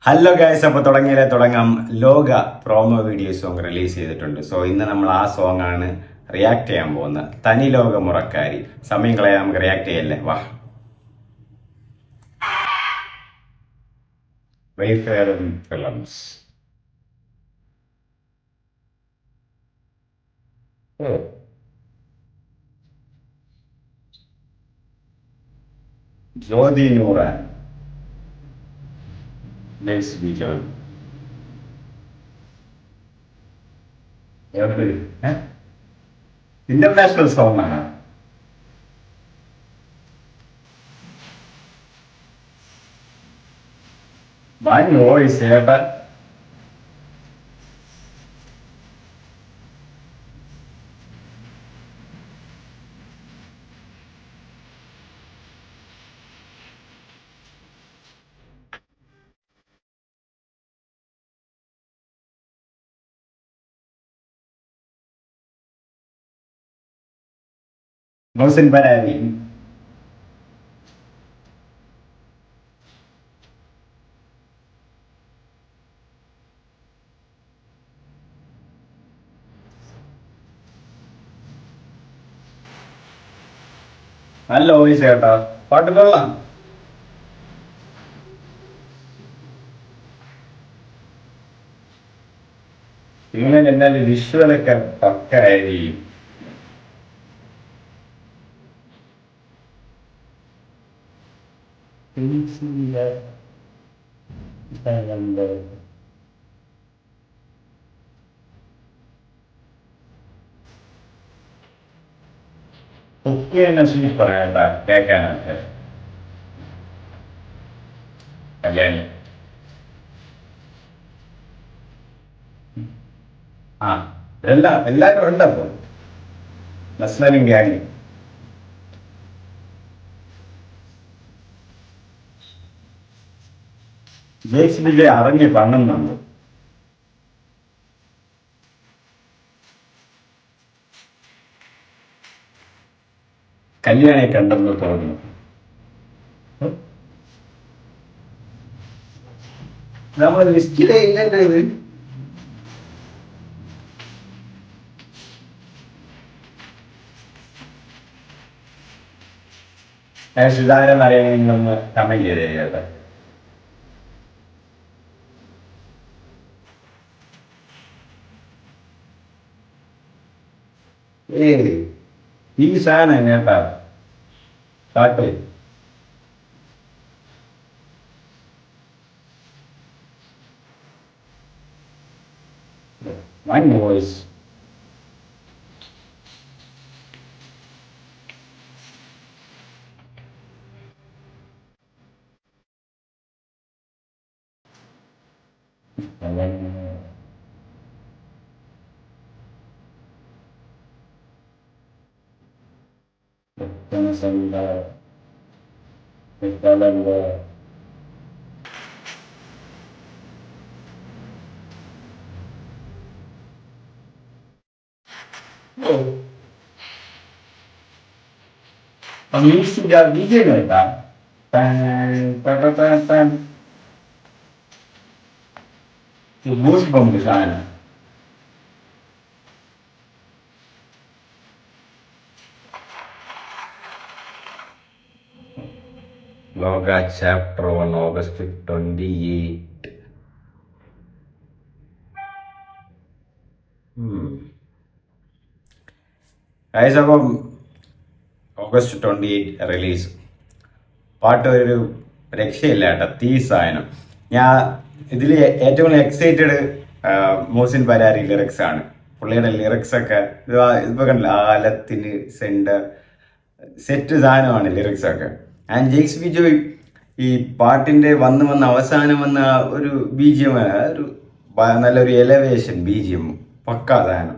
Hello guys, അപ്പോൾ തുടങ്ങാം. ലോക പ്രോമോ വീഡിയോ സോങ് റിലീസ് ചെയ്തിട്ടുണ്ട്. സോ ഇന്ന് നമ്മൾ ആ സോങ് ആണ് റിയാക്ട് ചെയ്യാൻ പോകുന്നത്. തനി ലോക മുറക്കാരി. സമയം കളയാൻ നമുക്ക് റിയാക്ട് ചെയ്യല്ലേ, വാ. Wayfarer Films. Jyothi Nooran, Vijayan, international song ആണ്. My voice, ഏട്ടാ. Mohsin Barari. നല്ല വോയിസ് കേട്ടോ, പാട്ട് കൊള്ളാം. ഇങ്ങനെ എന്നാൽ വിഷ്വലൊക്കെ പക്കായിരിക്കും. കുക്കി തന്നെ സൂപ്പർ കേട്ടാ കേൾക്കാനൊക്കെ. കല്യാണി ആ എല്ലാരും ഉണ്ടപ്പോ. നസ്ലനും ഗ്യാങ്. ജെയ്സിലെ അറിഞ്ഞ് പണുന്നുണ്ട്. കല്യാണി കണ്ടെന്ന് തോന്നുന്നു. നമ്മൾ ലിസ്റ്റിലെ ഇല്ലല്ലോ ഇത്. സുധാകരൻ അറിയാമെന്നൊന്ന് കമന്റ് ചെയ്തേ കേട്ടോ. ഈ സാധനം കേട്ടാ കാട്ട്. My voice. Amici da video da. Ghost bomb design. Loga chapter 1 August 28. Guys, അപ്പം ഓഗസ്റ്റ് 28 റിലീസ്. പാട്ട് ഒരു രക്ഷയില്ല കേട്ടോ, തീ സാധനം. ഞാൻ ഇതിൽ ഏറ്റവും കൂടുതൽ എക്സൈറ്റഡ് മോഹ്സിൻ ബരാരി ലിറിക്സ് ആണ്. പുള്ളിയുടെ ലിറിക്സ് ഒക്കെ ഇപ്പൊ കണ്ടില്ല, ആലത്തിന് സെറ്റ് സാധനമാണ് ലിറിക്സ് ഒക്കെ. ആൻഡ് ജെയ്സ് ബിജോയ് ഈ പാട്ടിന്റെ വന്ന് അവസാനം വന്ന ഒരു ബിജിഎം, ഒരു നല്ലൊരു എലവേഷൻ ബിജിഎം, പക്കാ സാധനം.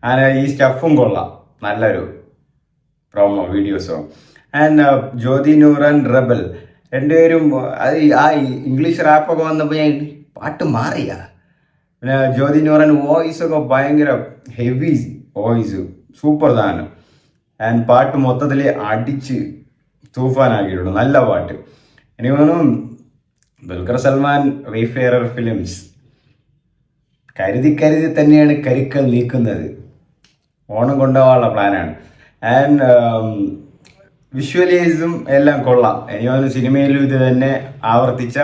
അങ്ങനെ ഈ സ്റ്റഫും കൊള്ളാം, നല്ലൊരു പ്രോമോ വീഡിയോസോ. ആൻഡ് ജ്യോതി നൂറാൻ റബൽ രണ്ടുപേരും ആ ഇംഗ്ലീഷ് റാപ്പൊക്കെ വന്നപ്പോൾ ഞാൻ പാട്ട് മാറിയ. പിന്നെ ജ്യോതി നൂറാൻ വോയിസൊക്കെ ഭയങ്കര ഹെവി വോയിസ്, സൂപ്പർ സാധനം. ആൻഡ് പാട്ട് മൊത്തത്തിൽ അടിച്ച് തൂഫാനാക്കിയിട്ടുണ്ട്, നല്ല പാട്ട്. എനിക്ക് തോന്നുന്നു ദുൽഖർ സൽമാൻ വെയ്ഫെയറർ ഫിലിംസ് കരുതി തന്നെയാണ് കരുക്കൾ നീക്കുന്നത്. ഓണം കൊണ്ടുപോകാനുള്ള പ്ലാനാണ്. ആൻഡ് വിഷ്വലൈസും എല്ലാം കൊള്ളാം. എനിക്ക് തോന്നുന്നു സിനിമയിലും ഇത് തന്നെ ആവർത്തിച്ച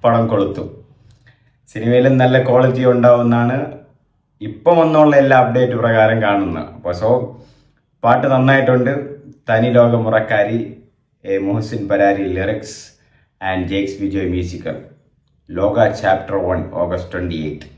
പടം കൊളുത്തും. സിനിമയിലും നല്ല ക്വാളിറ്റി ഉണ്ടാവുമെന്നാണ് ഇപ്പം വന്നുള്ള എല്ലാ അപ്ഡേറ്റ് പ്രകാരം കാണുന്നത്. അപ്പോൾ പാട്ട് നന്നായിട്ടുണ്ട്. Thani Loka Murakkari, Muhsin Parari lyrics and Jakes Vijay musical. Loka chapter 1 August 28.